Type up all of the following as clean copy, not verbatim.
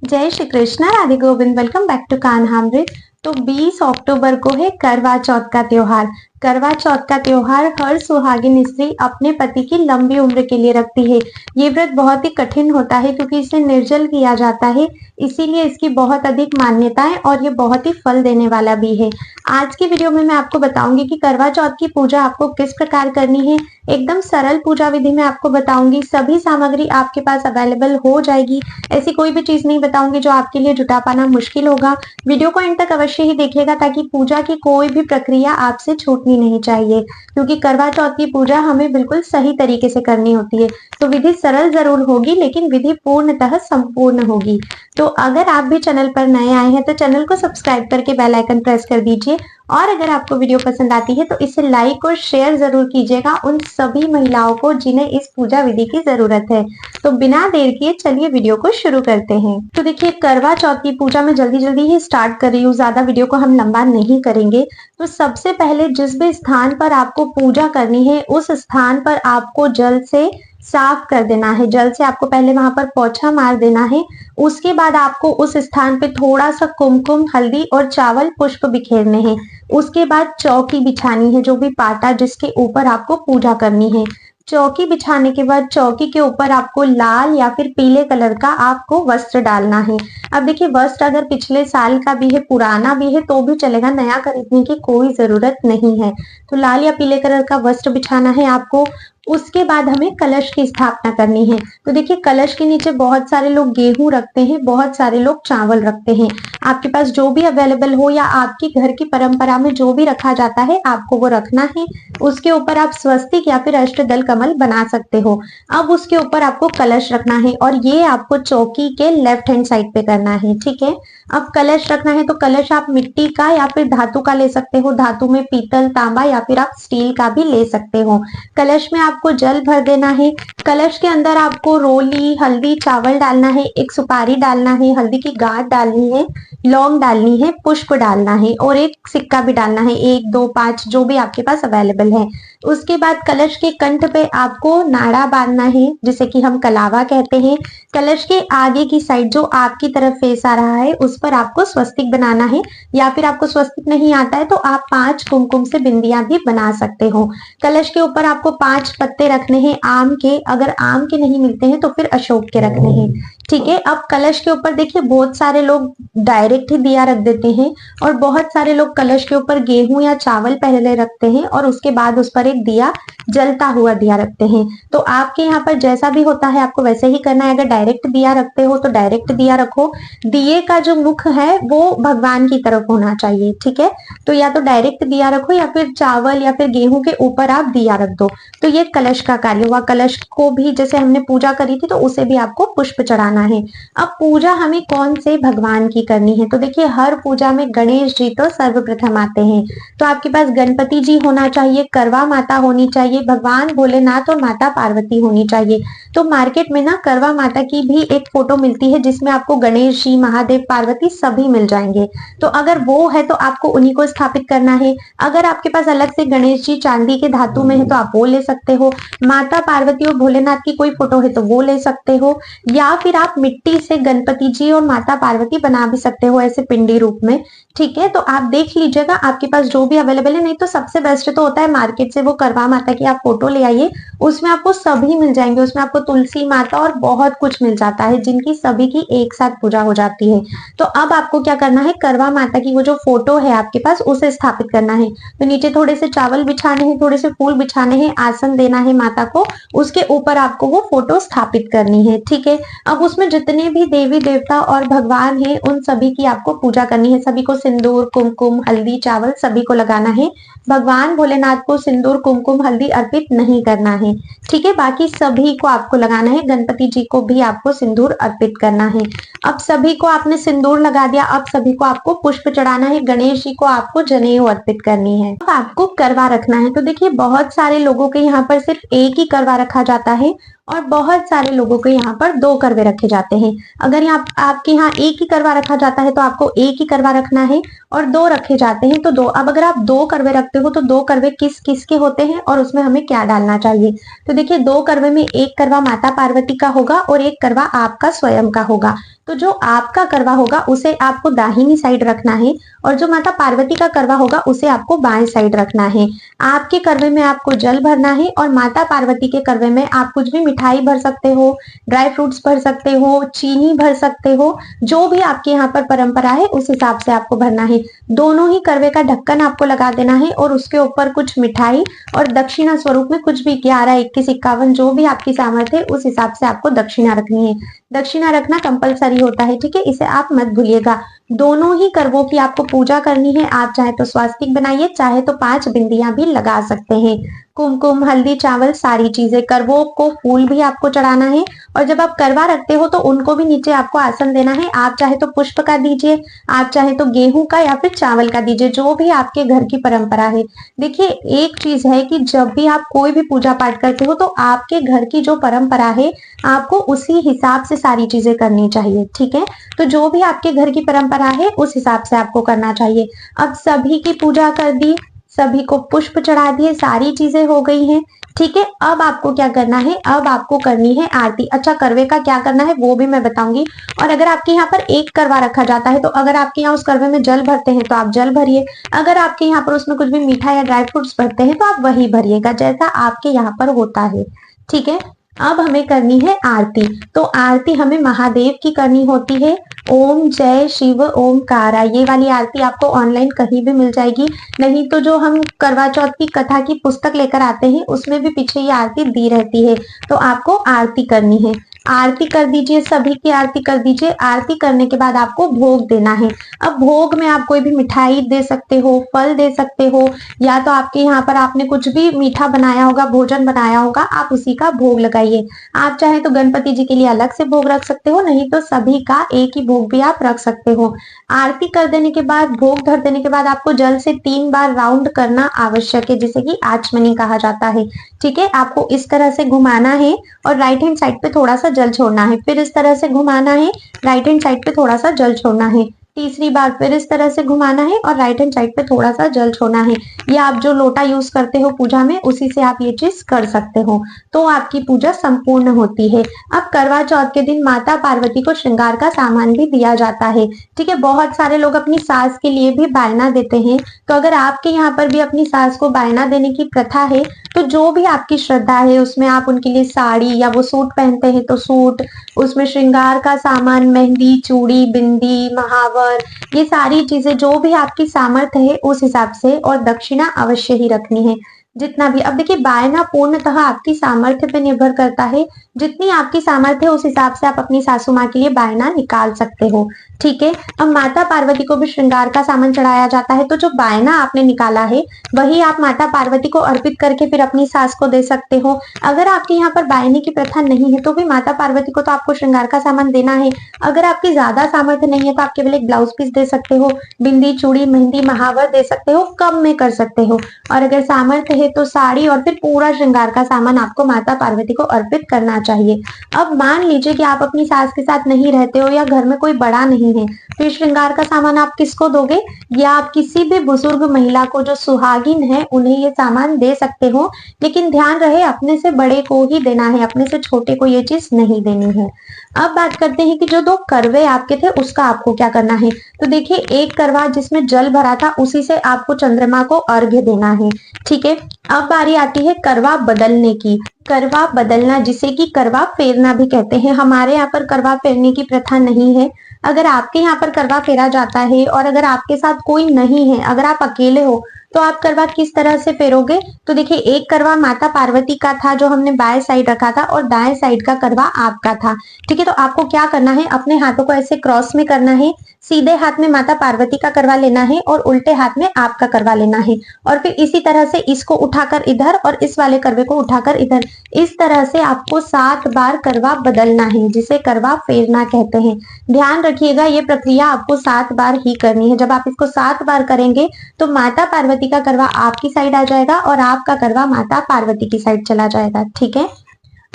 जय Shri Krishna, Radhe Govind. Welcome back to Kanhamrit. तो 20 अक्टूबर को है करवा चौथ का त्योहार। करवा चौथ का त्योहार हर सुहागिन स्त्री अपने पति की लंबी उम्र के लिए रखती है। ये व्रत बहुत ही कठिन होता है क्योंकि इसे निर्जल किया जाता है, इसीलिए इसकी बहुत अधिक मान्यता है और ये बहुत ही फल देने वाला भी है। आज की वीडियो में मैं आपको बताऊंगी कि करवा चौथ की पूजा आपको किस प्रकार करनी है। एकदम सरल पूजा विधि में आपको बताऊंगी। सभी सामग्री आपके पास अवेलेबल हो जाएगी। ऐसी कोई भी चीज नहीं बताऊंगी जो आपके लिए जुटा पाना मुश्किल होगा। वीडियो को एंड तक अवश्य ही देखिएगा ताकि पूजा की कोई भी प्रक्रिया आपसे छूटनी नहीं चाहिए, क्योंकि करवा चौथ की पूजा हमें बिल्कुल सही तरीके से करनी होती है। तो विधि सरल जरूर होगी लेकिन विधि पूर्णतः संपूर्ण होगी। तो अगर आप भी चैनल पर नए आए हैं तो चैनल को सब्सक्राइब करके बेल आइकन प्रेस कर दीजिए, और अगर आपको वीडियो पसंद आती है तो इसे लाइक और शेयर जरूर कीजिएगा उन सभी महिलाओं को जिन्हें इस पूजा विधि की जरूरत है। तो बिना देर किए चलिए वीडियो को शुरू करते हैं। तो देखिए, करवा चौथ की पूजा में जल्दी जल्दी ही स्टार्ट कर रही हूँ, ज्यादा वीडियो को हम लंबा नहीं करेंगे। तो सबसे पहले जिस भी स्थान पर आपको पूजा करनी है उस स्थान पर आपको जल से साफ कर देना है। जल से आपको पहले वहां पर पोछा मार देना है। उसके बाद आपको उस स्थान पे थोड़ा सा कुमकुम, हल्दी और चावल पुष्प बिखेरने हैं। उसके बाद चौकी बिछानी है, जो भी पाटा जिसके ऊपर आपको पूजा करनी है। चौकी बिछाने के बाद चौकी के ऊपर आपको लाल या फिर पीले कलर का आपको वस्त्र डालना है। अब देखिए, वस्त्र अगर पिछले साल का भी है, पुराना भी है तो भी चलेगा, नया खरीदने की कोई जरूरत नहीं है। तो लाल या पीले कलर का वस्त्र बिछाना है आपको। उसके बाद हमें कलश की स्थापना करनी है। तो देखिए, कलश के नीचे बहुत सारे लोग गेहूं रखते हैं, बहुत सारे लोग चावल रखते हैं। आपके पास जो भी अवेलेबल हो या आपकी घर की परंपरा में जो भी रखा जाता है आपको वो रखना है। उसके ऊपर आप स्वस्तिक या फिर अष्टदल कमल बना सकते हो। अब उसके ऊपर आपको कलश रखना है और ये आपको चौकी के लेफ्ट हैंड साइड पे करना है, ठीक है। अब कलश रखना है तो कलश आप मिट्टी का या फिर धातु का ले सकते हो। धातु में पीतल, तांबा या फिर आप स्टील का भी ले सकते हो। कलश में आपको जल भर देना है। कलश के अंदर आपको रोली, हल्दी, चावल डालना है, एक सुपारी डालना है, हल्दी की गांठ डालनी है, लौंग डालनी है, पुष्प डालना है और एक सिक्का भी डालना है, 1, 2, 5 जो भी आपके पास अवेलेबल है। उसके बाद कलश के कंठ पे आपको नाड़ा बांधना है, जिसे कि हम कलावा कहते हैं। कलश के आगे की साइड जो आपकी तरफ फेस आ रहा है उस पर आपको स्वस्तिक बनाना है, या फिर आपको स्वस्तिक नहीं आता है तो आप 5 कुमकुम से बिंदियां भी बना सकते हो। कलश के ऊपर आपको 5 पत्ते रखने हैं आम के। अगर आम के नहीं मिलते हैं तो फिर अशोक के रखने हैं, ठीक है। अब कलश के ऊपर देखिए, बहुत सारे लोग डायरेक्ट ही दिया रख देते हैं और बहुत सारे लोग कलश के ऊपर गेहूं या चावल पहले रखते हैं और उसके बाद उस पर एक दिया, जलता हुआ दिया रखते हैं। तो आपके यहाँ पर जैसा भी होता है आपको वैसे ही करना है। अगर डायरेक्ट दिया रखते हो तो डायरेक्ट दिया रखो। दिए का जो मुख है वो भगवान की तरफ होना चाहिए, ठीक है। तो या तो डायरेक्ट दिया रखो या फिर चावल या फिर गेहूं के ऊपर आप दिया रख दो। तो ये कलश का कार्य हुआ। कलश को भी जैसे हमने पूजा करी थी तो उसे भी आपको पुष्प चढ़ाना है। अब पूजा हमें कौन से भगवान की करनी है, तो देखिए, हर पूजा में गणेश जी तो सर्वप्रथम आते हैं। तो आपके पास गणपति जी होना चाहिए, करवा माता होनी चाहिए, भगवान भोलेनाथ और माता पार्वती होनी चाहिए। तो मार्केट में ना करवा माता की भी एक फोटो मिलती है जिसमें आपको गणेश जी, महादेव, पार्वती सभी मिल जाएंगे। तो अगर वो है तो आपको उन्हीं को स्थापित करना है। अगर आपके पास अलग से गणेश जी चांदी के धातु में है तो आप वो ले सकते हो। माता पार्वती और भोलेनाथ की कोई फोटो है तो वो ले सकते हो, या फिर आप मिट्टी से गणपति जी और माता पार्वती बना भी सकते हो ऐसे पिंडी रूप में, ठीक है। तो आप देख लीजिएगा आपके पास जो भी अवेलेबल है। नहीं तो सबसे बेस्ट तो होता है मार्केट से वो करवा माता की आप फोटो ले आइए, उसमें आपको सभी मिल जाएंगे। उसमें आपको तुलसी माता और बहुत कुछ मिल जाता है जिनकी सभी की एक साथ पूजा हो जाती है। तो अब आपको क्या करना है, करवा माता की वो जो फोटो है आपके पास उसे स्थापित करना है। तो नीचे थोड़े से चावल बिछाने हैं, थोड़े से फूल बिछाने हैं, आसन देना है माता को, उसके ऊपर आपको वो फोटो स्थापित करनी है, ठीक है। अब उसमें जितने भी देवी देवता और भगवान हैं उन सभी की आपको पूजा करनी है। सभी को सिंदूर, कुमकुम, हल्दी, चावल सभी को लगाना है। भगवान भोलेनाथ को सिंदूर, कुमकुम, हल्दी अर्पित नहीं करना है, ठीक है। बाकी सभी को आपको लगाना है। गणपति जी को भी आपको सिंदूर अर्पित करना है। अब सभी को आपने सिंदूर लगा दिया, अब सभी को आपको पुष्प चढ़ाना है। गणेश जी को आपको जनेऊ अर्पित करनी है। अब आपको करवा रखना है। तो देखिए, बहुत सारे लोगों के यहाँ पर सिर्फ एक ही करवा रखा जाता है और बहुत सारे लोगों के यहाँ पर 2 करवे रखे जाते हैं। अगर यहाँ आपके यहाँ एक ही करवा रखा जाता है तो आपको एक ही करवा रखना है, और 2 रखे जाते हैं तो 2। अब अगर आप 2 करवे रखते हो तो 2 करवे किस किस के होते हैं और उसमें हमें क्या डालना चाहिए। तो देखिए 2 करवे में एक करवा माता पार्वती का होगा और एक करवा आपका स्वयं का होगा। तो जो आपका करवा होगा उसे आपको दाहिनी साइड रखना है और जो माता पार्वती का करवा होगा उसे आपको बाएं साइड रखना है। आपके करवे में आपको जल भरना है और माता पार्वती के करवे में आप कुछ भी मिठाई भर सकते हो, ड्राई फ्रूट्स भर सकते हो, चीनी भर सकते हो, जो भी आपके यहाँ पर परंपरा है उस हिसाब से आपको भरना है। दोनों ही करवे का ढक्कन आपको लगा देना है और उसके ऊपर कुछ मिठाई और दक्षिणा स्वरूप में कुछ भी 11, 21, 51 जो भी आपकी सामर्थ्य है उस हिसाब से आपको दक्षिणा रखनी है। दक्षिणा रखना कंपलसरी होता है, ठीक है, इसे आप मत भूलिएगा। दोनों ही करवों की आपको पूजा करनी है। आप चाहे तो स्वास्तिक बनाइए, चाहे तो 5 बिंदियां भी लगा सकते हैं। कुमकुम, हल्दी, चावल सारी चीजें, करवों को फूल भी आपको चढ़ाना है और जब आप करवा रखते हो तो उनको भी नीचे आपको आसन देना है। आप चाहे तो पुष्प का दीजिए, आप चाहे तो गेहूं का या फिर चावल का दीजिए, जो भी आपके घर की परंपरा है। देखिए एक चीज है कि जब भी आप कोई भी पूजा पाठ करते हो तो आपके घर की जो परंपरा है आपको उसी हिसाब से सारी चीजें करनी चाहिए, ठीक है। तो जो भी आपके घर की परंपरा है उस हिसाब से आपको करना चाहिए। अब सभी की पूजा कर दी, सभी को पुष्प चढ़ा दिए, सारी चीजें हो गई हैं, ठीक है। अब आपको क्या करना है, अब आपको करनी है आरती। अच्छा, करवे का क्या करना है वो भी मैं बताऊंगी। और अगर आपके यहाँ पर एक करवा रखा जाता है तो अगर आपके यहाँ उस करवे में जल भरते हैं तो आप जल भरिए। अगर आपके यहाँ पर उसमें कुछ भी मीठा या ड्राई फ्रूट्स भरते हैं तो आप वही भरिएगा जैसा आपके यहाँ पर होता है, ठीक है। अब हमें करनी है आरती। तो आरती हमें महादेव की करनी होती है। ओम जय शिव ओमकारा, ये वाली आरती आपको ऑनलाइन कहीं भी मिल जाएगी। नहीं तो जो हम करवा चौथ की कथा की पुस्तक लेकर आते हैं उसमें भी पीछे ये आरती दी रहती है। तो आपको आरती करनी है। आरती कर दीजिए, सभी की आरती कर दीजिए। आरती करने के बाद आपको भोग देना है। अब भोग में आप कोई भी मिठाई दे सकते हो, फल दे सकते हो, या तो आपके यहाँ पर आपने कुछ भी मीठा बनाया होगा, भोजन बनाया होगा, आप उसी का भोग लगाइए। आप चाहे तो गणपति जी के लिए अलग से भोग रख सकते हो, नहीं तो सभी का एक ही भोग भी आप रख सकते हो। आरती कर देने के बाद, भोग धर देने के बाद आपको जल से 3 बार राउंड करना आवश्यक है, जिसे कि आचमनी कहा जाता है, ठीक है। आपको इस तरह से घुमाना है और राइट हैंड साइड पे थोड़ा सा जल छोड़ना है, फिर इस तरह से घुमाना है, राइट हैंड साइड पे थोड़ा सा जल छोड़ना है, तीसरी बार फिर इस तरह से घुमाना है और राइट हैंड साइड पे थोड़ा सा जल छोड़ना है। ये आप जो लोटा यूज करते हो पूजा में उसी से आप ये चीज कर सकते हो, तो आपकी पूजा संपूर्ण होती है। अब करवा चौथ के दिन माता पार्वती को श्रृंगार का सामान भी दिया जाता है, ठीक है। बहुत सारे लोग अपनी सास के लिए भी बायना देते हैं। तो अगर आपके यहाँ पर भी अपनी सास को बायना देने की प्रथा है तो जो भी आपकी श्रद्धा है उसमें आप उनके लिए साड़ी या वो सूट पहनते हैं तो सूट, उसमें श्रृंगार का सामान, मेहंदी, चूड़ी, बिंदी, महावर, ये सारी चीजें जो भी आपकी सामर्थ्य है उस हिसाब से, और दक्षिणा अवश्य ही रखनी है जितना भी। अब देखिए बायना पूर्णतः आपकी सामर्थ्य पे निर्भर करता है, जितनी आपकी सामर्थ्य है उस हिसाब से आप अपनी सासू माँ के लिए बायना निकाल सकते हो, ठीक है। अब माता पार्वती को भी श्रृंगार का सामान चढ़ाया जाता है, तो जो बायना आपने निकाला है वही आप माता पार्वती को अर्पित करके फिर अपनी सास को दे सकते हो। अगर आपके यहाँ पर बायने की प्रथा नहीं है तो भी माता पार्वती को तो आपको श्रृंगार का सामान देना है। अगर आपकी ज्यादा सामर्थ्य नहीं है तो आप केवल एक ब्लाउज पीस दे सकते हो, बिंदी, चूड़ी, मेहंदी, महावर दे सकते हो, कम में कर सकते हो। और अगर सामर्थ्य है तो साड़ी और फिर पूरा श्रृंगार का सामान आपको माता पार्वती को अर्पित करना चाहिए। अब मान लीजिए कि आप अपनी सास के साथ नहीं रहते हो या घर में कोई बड़ा नहीं है, तो श्रृंगार का सामान आप किसको दोगे, या आप किसी भी बुजुर्ग महिला को जो सुहागिन है उन्हें ये सामान दे सकते हो, लेकिन ध्यान रहे अपने से बड़े को ही देना है, अपने से छोटे को ये चीज नहीं देनी है। अब बात करते हैं कि जो 2 करवे आपके थे उसका आपको क्या करना है। तो देखिए एक करवा जिसमें जल भरा था उसी से आपको चंद्रमा को अर्घ्य देना है, ठीक है। अब बारी आती है करवा बदलने की। करवा बदलना, जिसे कि करवा फेरना भी कहते हैं। हमारे यहाँ पर करवा फेरने की प्रथा नहीं है। अगर आपके यहाँ पर करवा फेरा जाता है और अगर आपके साथ कोई नहीं है, अगर आप अकेले हो, तो आप करवा किस तरह से फेरोगे। तो देखिए एक करवा माता पार्वती का था जो हमने बाएं साइड रखा था और दाएं साइड का करवा आपका था, ठीक है। तो आपको क्या करना है, अपने हाथों को ऐसे क्रॉस में करना है, सीधे हाथ में माता पार्वती का करवा लेना है और उल्टे हाथ में आपका करवा लेना है, और फिर इसी तरह से इसको उठाकर इधर और इस वाले करवे को उठाकर इधर, इस तरह से आपको 7 बार करवा बदलना है, जिसे करवा फेरना कहते हैं। ध्यान रखिएगा ये प्रक्रिया आपको 7 बार ही करनी है। जब आप इसको 7 बार करेंगे तो माता पार्वती का करवा आपकी साइड आ जाएगा और आपका करवा माता पार्वती की साइड चला जाएगा, ठीक है।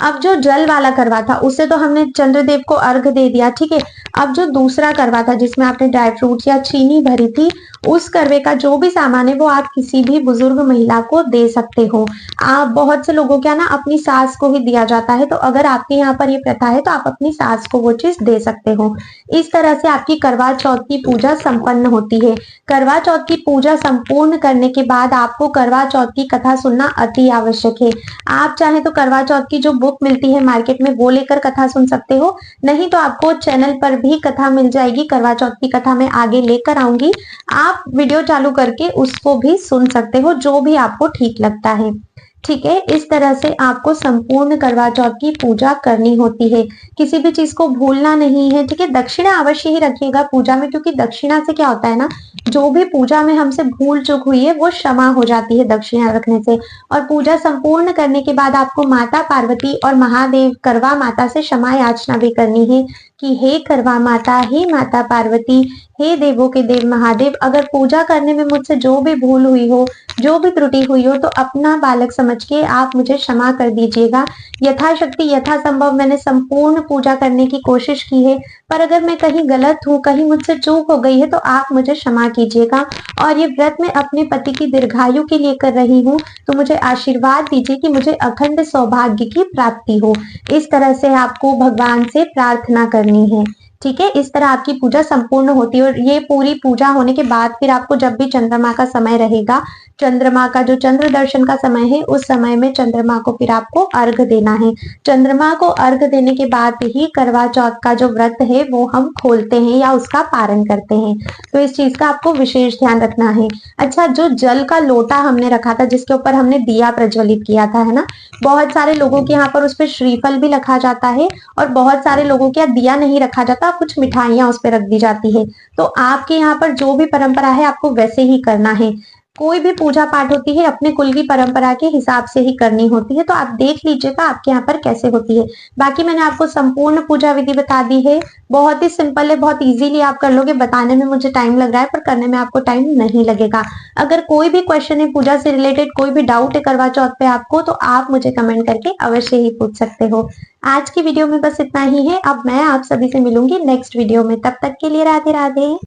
अब जो जल वाला करवा था उससे तो हमने चंद्रदेव को अर्घ दे दिया, ठीक है। अब जो दूसरा करवा था जिसमें आपने ड्राई फ्रूट्स या चीनी भरी थी, उस करवे का जो भी सामान है वो आप किसी भी बुजुर्ग महिला को दे सकते हो। आप बहुत से लोगों क्या ना अपनी सास को ही दिया जाता है, तो अगर आपके यहाँ पर ये प्रथा है तो आप अपनी सास को वो चीज दे सकते हो। इस तरह से आपकी करवा चौथ की पूजा संपन्न होती है। करवा चौथ की पूजा संपूर्ण करने के बाद आपको करवा चौथ की कथा सुनना अति आवश्यक है। आप चाहे तो करवा चौथ की जो बुक मिलती है मार्केट में वो लेकर कथा सुन सकते हो, नहीं तो आपको चैनल पर भी कथा मिल जाएगी। करवा चौथ की कथा मैं आगे लेकर आऊंगी, आप वीडियो चालू करके उसको भी सुन सकते हो, जो भी आपको ठीक लगता है, ठीक है। इस तरह से आपको संपूर्ण करवा चौथ की पूजा करनी होती है। किसी भी चीज को भूलना नहीं है, ठीक है। दक्षिणा अवश्य ही रखिएगा पूजा में, क्योंकि दक्षिणा से क्या होता है ना, जो भी पूजा में हमसे भूल चूक हुई है वो क्षमा हो जाती है दक्षिणा रखने से। और पूजा संपूर्ण करने के बाद आपको माता पार्वती और महादेव करवा माता से क्षमा याचना भी करनी है कि हे करवा माता, हे माता पार्वती, हे देवों के देव महादेव, अगर पूजा करने में मुझसे जो भी भूल हुई हो, जो भी त्रुटि हुई हो, तो अपना बालक समझ के आप मुझे क्षमा कर दीजिएगा। यथाशक्ति यथासंभव मैंने संपूर्ण पूजा करने की कोशिश की है, पर अगर मैं कहीं गलत हूँ, कहीं मुझसे चूक हो गई है, तो आप मुझे क्षमा कीजिएगा। और ये व्रत मैं अपने पति की दीर्घायु के लिए कर रही हूँ, तो मुझे आशीर्वाद दीजिए कि मुझे अखंड सौभाग्य की प्राप्ति हो। इस तरह से आपको भगवान से प्रार्थना करनी है, ठीक है। इस तरह आपकी पूजा संपूर्ण होती है। और ये पूरी पूजा होने के बाद फिर आपको जब भी चंद्रमा का समय रहेगा, चंद्रमा का जो चंद्र दर्शन का समय है, उस समय में चंद्रमा को फिर आपको अर्घ देना है। चंद्रमा को अर्घ देने के बाद ही करवा चौथ का जो व्रत है वो हम खोलते हैं या उसका पारण करते हैं। तो इस चीज का आपको विशेष ध्यान रखना है। अच्छा, जो जल का लोटा हमने रखा था जिसके ऊपर हमने दिया प्रज्वलित किया था, है ना, बहुत सारे लोगों के यहाँ पर उस पर श्रीफल भी रखा जाता है और बहुत सारे लोगों के यहाँ दिया नहीं रखा जाता, कुछ मिठाइयां उस पर रख दी जाती है। तो आपके यहाँ पर जो भी परंपरा है आपको वैसे ही करना है। कोई भी पूजा पाठ होती है अपने कुल की परंपरा के हिसाब से ही करनी होती है, तो आप देख लीजिएगा आपके यहाँ पर कैसे होती है। बाकी मैंने आपको संपूर्ण पूजा विधि बता दी है, बहुत ही सिंपल है, बहुत इजीली आप कर लोगे। बताने में मुझे टाइम लग रहा है पर करने में आपको टाइम नहीं लगेगा। अगर कोई भी क्वेश्चन है पूजा से रिलेटेड, कोई भी डाउट है करवा चौथ पे आपको, तो आप मुझे कमेंट करके अवश्य ही पूछ सकते हो। आज की वीडियो में बस इतना ही है। अब मैं आप सभी से मिलूंगी नेक्स्ट वीडियो में, तब तक के लिए राधे राधे।